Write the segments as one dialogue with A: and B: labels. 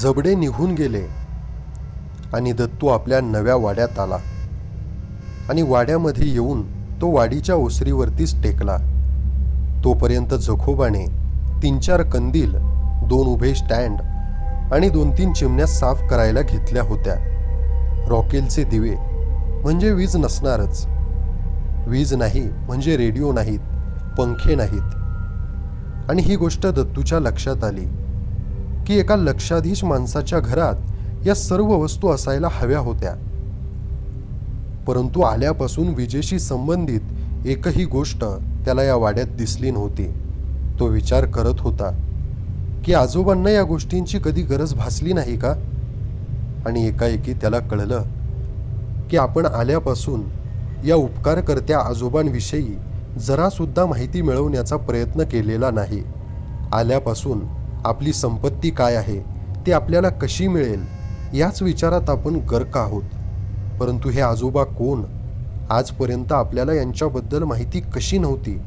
A: जबडे निघून गेले आणि दत्तू आपल्या नव्या वाड्यात आला आणि वाड्यामध्ये येऊन तो वाडीच्या ओसरीवरतीच टेकला. तोपर्यंत जखोबाने 3-4 कंदील, 2 उभे स्टँड आणि 2-3 चिमण्या साफ करायला घेतल्या होत्या. रॉकेलचे दिवे म्हणजे वीज नसणारच. वीज नाही म्हणजे रेडिओ नाहीत, पंखे नाहीत. आणि ही गोष्ट दत्तूच्या लक्षात आली की एका लक्षाधीश माणसाच्या घरात या सर्व वस्तू असायला हव्या होत्या. परंतु आल्यापासून विजेशी संबंधित एकही गोष्ट त्याला या वाड्यात दिसली नव्हती. तो विचार करत होता की आजोबांना या गोष्टींची कधी गरज भासली नाही का? आणि एकाएकी त्याला कळलं की आपण आल्यापासून या उपकारकर्त्या आजोबांविषयी जरासुद्धा माहिती मिळवण्याचा प्रयत्न केलेला नाही. आल्यापासून आपली संपत्ती काय आहे, ती आपल्याला कशी मिळेल, याच विचारात आपण गर्क आहोत. परंतु हे आजोबा कोण? आजपर्यंत आपल्याला यांच्याबद्दल माहिती कशी नव्हती?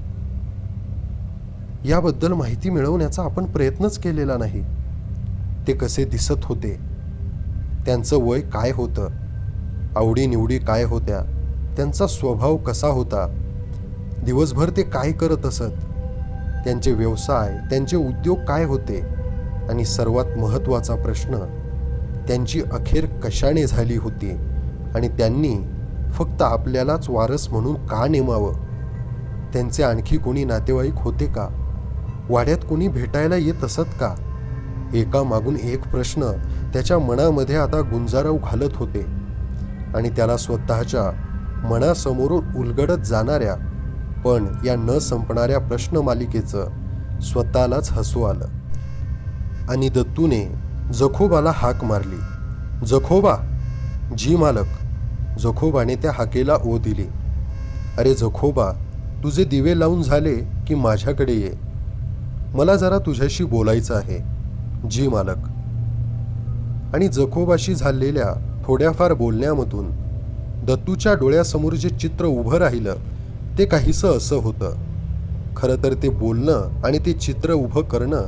A: याबद्दल माहिती मिळवण्याचा आपण प्रयत्नच केलेला नाही. ते कसे दिसत होते? त्यांचं वय काय होतं? आवडीनिवडी काय होत्या? त्यांचा स्वभाव कसा होता? दिवसभर ते काय करत असत? त्यांचे व्यवसाय, त्यांचे उद्योग काय होते? आणि सर्वात महत्त्वाचा प्रश्न, त्यांची अखेर कशाने झाली होती आणि त्यांनी फक्त आपल्यालाच वारस म्हणून का नेमावं? त्यांचे आणखी कोणी नातेवाईक होते का? वाड्यात कोणी भेटायला येत असत का? एकामागून एक प्रश्न त्याच्या मनामध्ये आता गुंजारव घालत होते आणि त्याला स्वतःच्या मनासमोरून उलगडत जाणाऱ्या पण या न संपणाऱ्या प्रश्नमालिकेचं स्वतःलाच हसू आलं. आणि दत्तूने जखोबाला हाक मारली, जखोबा. जी मालक. जखोबाने त्या हाकेला ओ दिली. अरे जखोबा, तुझे दिवे लावून झाले की माझ्याकडे ये. मला जरा तुझ्याशी बोलायचं आहे. जी मालक. आणि जखोबाशी झालेल्या थोड्याफार बोलण्यामधून दत्तूच्या डोळ्यासमोर जे चित्र उभं राहिलं ते काहीसं असं होतं. खरं तर ते बोलणं आणि ते चित्र उभं करणं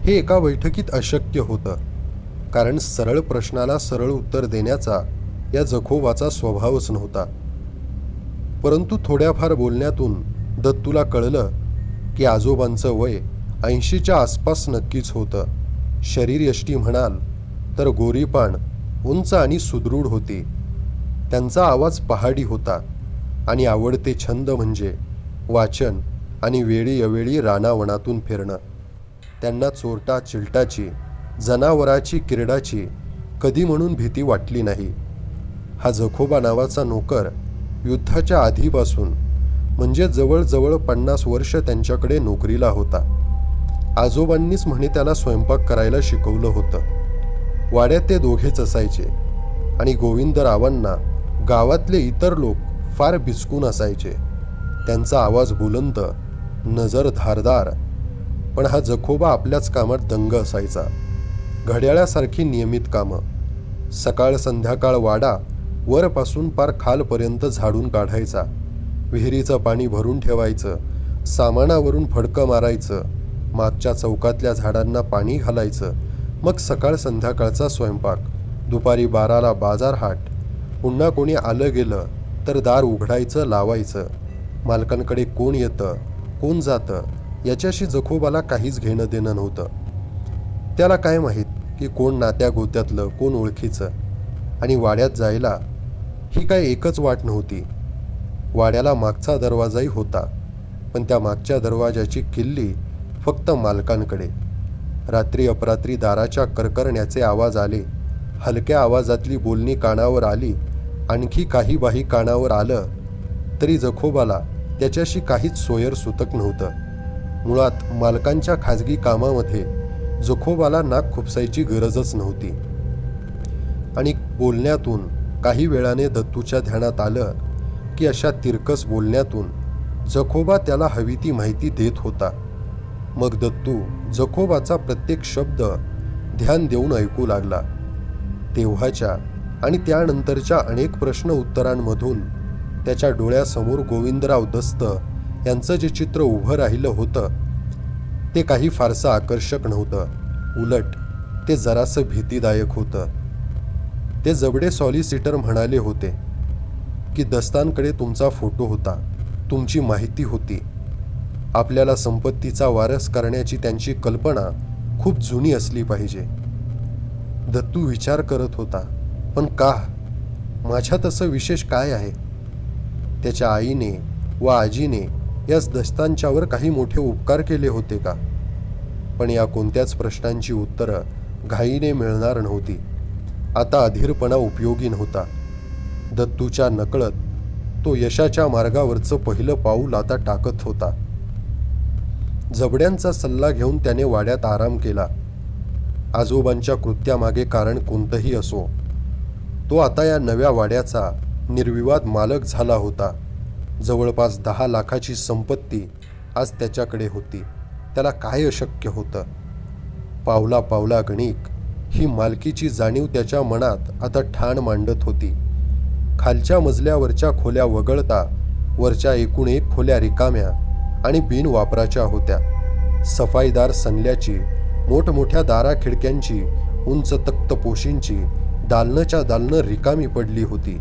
A: हे एका बैठकीत अशक्य होतं, कारण सरळ प्रश्नाला सरळ उत्तर देण्याचा या जखोबाचा स्वभावच नव्हता. परंतु थोड्याफार बोलण्यातून दत्तूला कळलं की आजोबांचं वय 80च्या आसपास नक्कीच होतं. शरीरयष्टी म्हणाल तर गोरीपाण, उंच आणि सुदृढ होती. त्यांचा आवाज पहाडी होता आणि आवडते छंद म्हणजे वाचन आणि वेळी अवेळी रानावनातून फिरणं. त्यांना चोरटा चिलटाची, जनावराची, किरडाची कधी म्हणून भीती वाटली नाही. हा जखोबा नावाचा नोकर युद्धाच्या आधीपासून म्हणजे जवळजवळ 50 वर्ष त्यांच्याकडे नोकरीला होता. आजोबांनीच म्हणे त्याला स्वयंपाक करायला शिकवलं होतं. वाड्यात ते दोघेच असायचे आणि गोविंदरावांना गावातले इतर लोक फार बिचकून असायचे. त्यांचा आवाज बुलंद, नजर धारदार, पण हा जखोबा आपल्याच कामात दंग असायचा. घड्याळासारखी नियमित कामं. सकाळ संध्याकाळ वाडा वरपासून पार खालपर्यंत झाडून काढायचा. विहिरीचं पाणी भरून ठेवायचं, सामानावरून फडकं मारायचं, मागच्या चौकातल्या झाडांना पाणी घालायचं. मग सकाळ संध्याकाळचा स्वयंपाक. दुपारी 12ला बाजारहाट. पुन्हा कोणी आलं गेलं तर दार उघडायचं, लावायचं. मालकांकडे कोण येतं, कोण जातं याच्याशी जखोबाला काहीच घेणं देणं नव्हतं. त्याला काय माहीत की कोण नात्या गोत्यातलं, कोण ओळखीचं. आणि वाड्यात जायला ही काय एकच वाट नव्हती. वाड्याला मागचा दरवाजाही होता, पण त्या मागच्या दरवाजाची किल्ली फक्त मालकांकडे. रात्री अपरात्री दाराच्या करकरण्याचे आवाज आले, हलक्या आवाजातली बोलणी कानावर आली, आणखी काही बाही कानावर आलं तरी जखोबाला त्याच्याशी काहीच सोयर सुतक नव्हतं. मुळात मालकांच्या खाजगी कामामध्ये जखोबाला नाक खुपसायची गरजच नव्हती. आणि बोलण्यातून काही वेळाने दत्तूच्या ध्यानात आलं की अशा तिरकस बोलण्यातून जखोबा त्याला हवी ती माहिती देत होता. मग दत्तू जखोबाचा प्रत्येक शब्द ध्यान देऊन ऐकू लागला. तेव्हाच्या आणि त्यानंतरच्या अनेक प्रश्न उत्तरांमधून त्याच्या डोळ्यासमोर गोविंदराव दस्त यांचं जे चित्र उभं राहिलं होतं ते काही फारसं आकर्षक नव्हतं. उलट ते जरासं भीतीदायक होतं. ते जबडे सॉलिसिटर म्हणाले होते की दस्तांकडे तुमचा फोटो होता, तुमची माहिती होती. आपल्याला संपत्तीचा वारस करण्याची त्यांची कल्पना खूप जुनी असली पाहिजे. दत्तू विचार करत होता, पण का? माझ्यात असं विशेष काय आहे? त्याच्या आईने व आजीने याच दस्तांच्यावर काही मोठे उपकार केले होते का? पण या कोणत्याच प्रश्नांची उत्तरं घाईने मिळणार नव्हती. आता अधीरपणा उपयोगी नव्हता. दत्तूच्या नकळत तो यशाच्या मार्गावरचं पहिलं पाऊल आता टाकत होता. जबड्यांचा सल्ला घेऊन त्याने वाड्यात आराम केला. आजोबांच्या कृत्यामागे कारण कोणतंही असो, तो आता या नव्या वाड्याचा निर्विवाद मालक झाला होता. जवळपास 10 लाखाची संपत्ती आज त्याच्याकडे होती. त्याला काय अशक्य होतं? पावला पावला गणिक ही मालकीची जाणीव त्याच्या मनात आता ठाण मांडत होती. खालच्या मजल्यावरच्या खोल्या वगळता वरच्या एकूण एक खोल्या रिकाम्या आणि बिनवापराच्या होत्या. सफाईदार सनल्याची, मोठमोठ्या दारा खिडक्यांची, उंच तक्त पोशींची दालनच्या दालनं रिकामी पडली होती.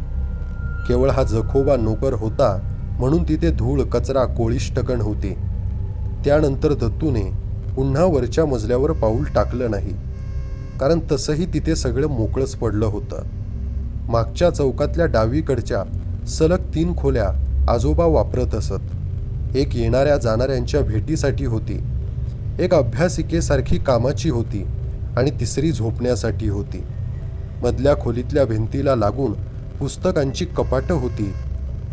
A: केवळ हा जखोबा नोकर होता म्हणून तिथे धूळ, कचरा, कोळिष्टकण होती. त्यानंतर दत्तूने पुन्हा वरच्या मजल्यावर पाऊल टाकलं नाही, कारण तसंही तिथे सगळं मोकळंच पडलं होतं. मागच्या चौकातल्या डावीकडच्या सलग 3 खोल्या आजोबा वापरत असत. एक येणाऱ्या जाणाऱ्यांच्या भेटीसाठी होती, एक अभ्यासिकेसारखी कामाची होती आणि तिसरी झोपण्यासाठी होती. मधल्या खोलीतल्या भिंतीला लागून पुस्तकांची कपाटं होती,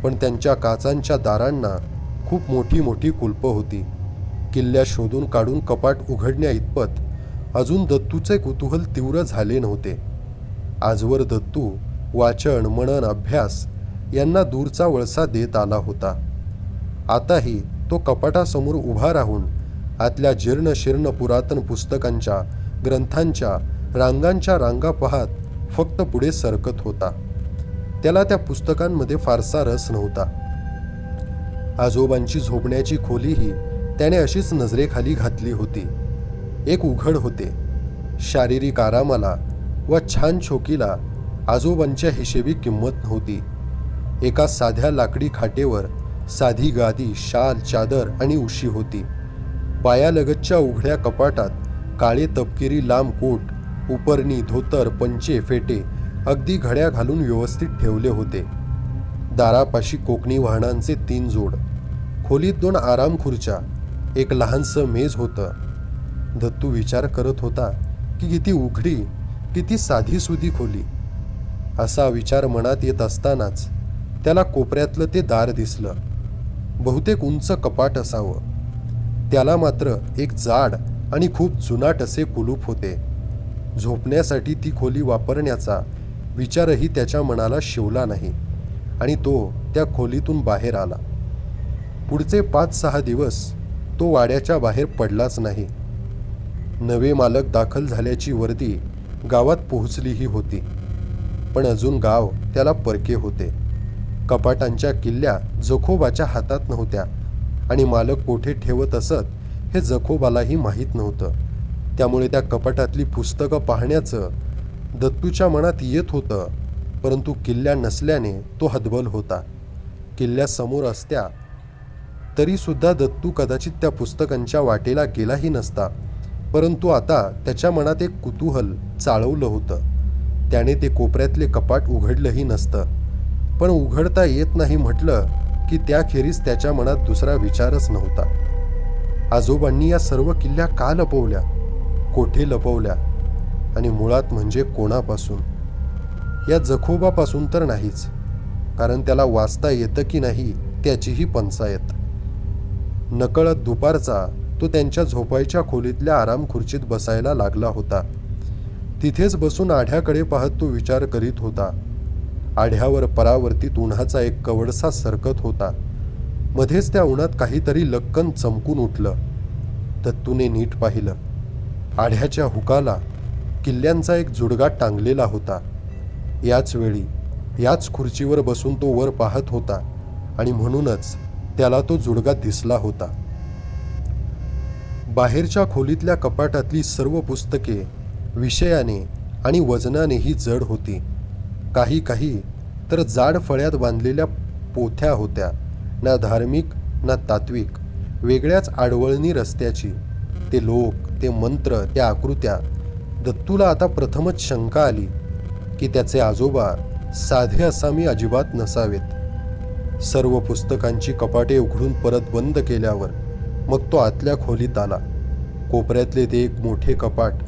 A: पण त्यांच्या काचांच्या दारांना खूप मोठी मोठी कुलपं होती. किल्ल्या शोधून काढून कपाट उघडण्या इतपत अजून दत्तूचे कुतूहल तीव्र झाले नव्हते. आजवर दत्तू वाचन, मनन, अभ्यास यांना दूरचा वळसा देत आला होता. आताही तो कपाटासमोर उभा राहून आतल्या जीर्ण शीर्ण पुरातन पुस्तकांच्या, ग्रंथांच्या रांगांच्या रांगा पाहत फक्त पुढे सरकत होता. त्याला त्या पुस्तकांमध्ये फारसा रस नव्हता. आजोबांची झोपण्याची खोलीही त्याने अशीच नजरेखाली घातली होती. एक उघड होते. शारीरिक आरामाला व छान शोकीला आजोबांच्या हिशेबी किंमत नव्हती. एका साध्या लाकडी खाटेवर साधी गादी, शाल, चादर आणि उशी होती. पायालगतच्या उघड्या कपाटात काळे तपकिरी लांब कोट, उपरणी, धोतर, पंचे, फेटे अगदी घड्या घालून व्यवस्थित ठेवले होते. दारापाशी कोकणी वाहनांचे 3 जोड. खोलीत 2 आराम खुर्च्या, एक लहानसं मेज होतं. दत्तू विचार करत होता की किती उघडी, किती साधीसुधी खोली. असा विचार मनात येत असतानाच त्याला कोपऱ्यातलं ते दार दिसलं. बहुतेक उंच कपाट असावं. त्याला मात्र एक जाड आणि खूप जुनाट असे कुलूप होते. झोपण्यासाठी ती खोली वापरण्याचा विचारही त्याच्या मनाला शिवला नाही आणि तो त्या खोलीतून बाहेर आला. पुढचे 5-6 दिवस तो वाड्याच्या बाहेर पडलाच नाही. नवे मालक दाखल झाल्याची वर्दी गावात पोहोचलीही होती, पण अजून गाव त्याला परके होते. कपाटांच्या किल्ल्या जखोबाच्या हातात नव्हत्या आणि मालक कोठे ठेवत असत हे जखोबालाही माहीत नव्हतं. त्यामुळे त्या कपाटातली पुस्तकं पाहण्याचं दत्तूच्या मनात येत होतं, परंतु किल्ल्या नसल्याने तो हतबल होता. किल्ल्या समोर असत्या तरीसुद्धा दत्तू कदाचित त्या पुस्तकांच्या वाटेला गेलाही नसता. परंतु आता त्याच्या मनात एक कुतूहल चाळवलं होतं. त्याने ते कोपऱ्यातले कपाट उघडलंही नसतं, पण उघडता येत नाही म्हटलं की त्याखेरीज त्याच्या मनात दुसरा विचारच नव्हता. आजोबांनी या सर्व किल्ल्या का लपवल्या, कोठे लपवल्या आणि मुळात म्हणजे कोणापासून? या जखोबापासून तर नाहीच, कारण त्याला वाचता येतं की नाही त्याचीही पंचायत. नकळत दुपारचा तो त्यांच्या झोपायच्या खोलीतल्या आराम खुर्चीत बसायला लागला होता. तिथेच बसून आढ्याकडे पाहत तो विचार करीत होता. आढ्यावर परावर्तीत उन्हाचा एक कवडसा सरकत होता. मध्येच त्या उन्हात काहीतरी लक्कन चमकून उठलं. दत्तूने नीट पाहिलं. आढ्याच्या हुकाला किल्ल्यांचा एक जुडगा टांगलेला होता. याच वेळी याच खुर्चीवर बसून तो वर पाहत होता आणि म्हणूनच त्याला तो जुडगा दिसला होता. बाहेरच्या खोलीतल्या कपाटातली सर्व पुस्तके विषयाने आणि वजनानेही जड होती. काही काही तर जाड फळ्यात बांधलेल्या पोथ्या होत्या, ना धार्मिक ना तात्विक, वेगळ्याच आडवळणी रस्त्याची. ते लोक, ते मंत्र, त्या आकृत्या. दत्तूला आता प्रथमच शंका आली की त्याचे आजोबा साधे असामी अजिबात नसावेत. सर्व पुस्तकांची कपाटे उघडून परत बंद केल्यावर मग तो आतल्या खोलीत आला. कोपऱ्यातले ते एक मोठे कपाट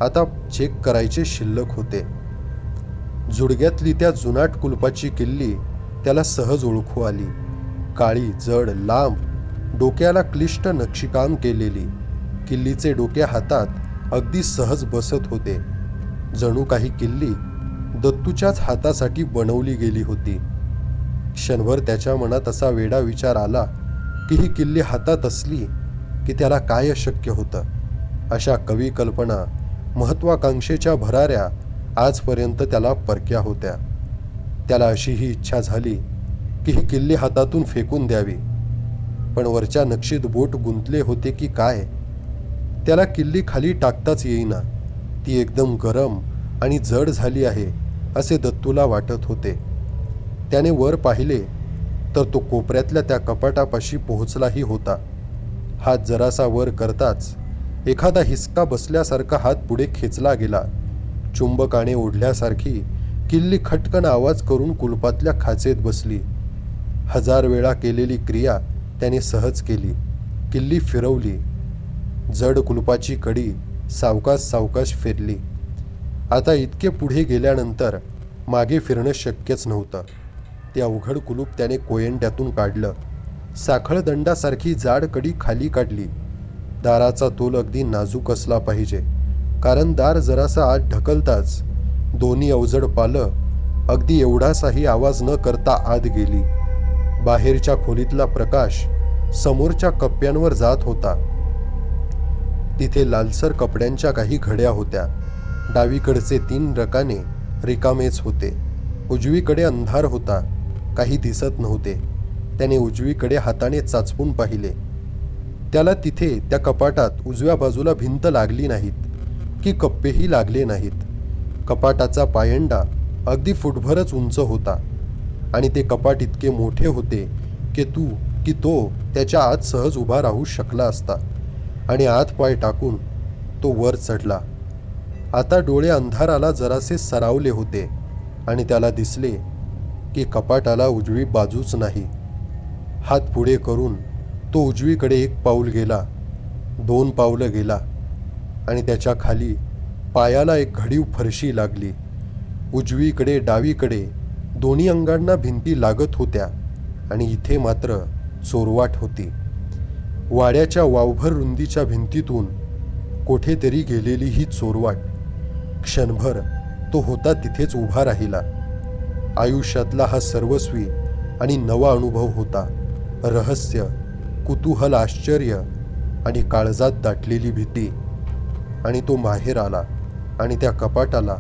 A: आता चेक करायचे शिल्लक होते. जुडग्यातली त्या जुनाट कुलपाची किल्ली त्याला सहज ओळखू आली. काळी, जड, लांब, डोक्याला क्लिष्ट नक्षीकाम केलेली. किल्लीचे डोके हातात अगदी सहज बसत होते. जणू काही किल्ली दत्तूच्याच हातासाठी बनवली गेली होती. क्षणभर त्याच्या मनात असा वेडा विचार आला की ही किल्ली हातात असली की त्याला काय अशक्य होतं. अशा कवी कल्पना, महत्वाकांक्षेच्या भराऱ्या आजपर्यंत त्याला परक्या होत्या. त्याला अशीही इच्छा झाली की ही किल्ली हातातून फेकून द्यावी, पण वरच्या नक्षीत बोट गुंतले होते की काय, त्याला किल्ली खाली टाकताच येईना. ती एकदम गरम आणि जड झाली आहे असे दत्तूला वाटत होते. त्याने वर पाहिले तर तो कोपऱ्यातल्या त्या कपाटापाशी पोहोचलाही होता. हात जरासा वर करताच एखादा हिसका बसल्यासारखा हात पुढे खेचला गेला. चुंबकाने ओढल्यासारखी किल्ली खटकन आवाज करून कुलपातल्या खाचेत बसली. 1000 वेळा केलेली क्रिया त्याने सहज केली. किल्ली फिरवली. जड कुलपाची कडी सावकाश सावकाश फिरली. आता इतके पुढे गेल्यानंतर मागे फिरणं शक्यच नव्हतं. ते अवघड कुलूप त्याने कोयंड्यातून काढलं. साखळदंडासारखी जाड कडी खाली काढली. दाराचा तोल अगदी नाजूक असला पाहिजे, कारण दार जरासा आत ढकलताच दोन्ही अवजड पालं अगदी एवढासाही आवाज न करता आत गेली. बाहेरच्या खोलीतला प्रकाश समोरच्या कप्प्यांवर जात होता. तिथे लालसर कपड्यांच्या काही घड्या होत्या. डावीकडचे 3 रकाने रिकामेच होते. उजवीकडे अंधार होता, काही दिसत नव्हते. त्याने उजवीकडे हाताने चाचपून पाहिले. त्याला तिथे त्या कपाटात उजव्या बाजूला भिंत लागली नाहीत की कप्पेही लागले नाहीत. कपाटाचा पायंडा अगदी फुटभरच उंच होता आणि ते कपाट इतके मोठे होते की तो त्याच्या आत सहज उभा राहू शकला असता आणि आत पाय टाकून तो वर चढला. आता डोळे अंधाराला जरासे सरावले होते आणि त्याला दिसले की कपाटाला उजवी बाजूच नाही. हात पुढे करून तो उजवीकडे 1 पाऊल गेला, 2 पावलं गेला आणि त्याच्या खाली पायाला एक घडीव फरशी लागली. उजवीकडे डावीकडे दोन्ही अंगांना भिंती लागत होत्या आणि इथे मात्र चोरवाट होती. वाड्याच्या वावभर रुंदीच्या भिंतीतून कोठेतरी गेलेली ही चोरवाट. क्षणभर तो होता तिथेच उभा राहिला. आयुष्यातला हा सर्वस्वी आणि नवा अनुभव होता. रहस्य, कुतूहल, आश्चर्य आणि काळजात दाटलेली भीती. आणि तो बाहेर आला आणि त्या कपाटाला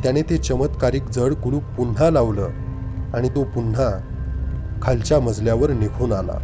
A: त्याने ते चमत्कारिक जड कुलूप पुन्हा लावलं आणि तो पुन्हा खालच्या मजल्यावर निघून आला.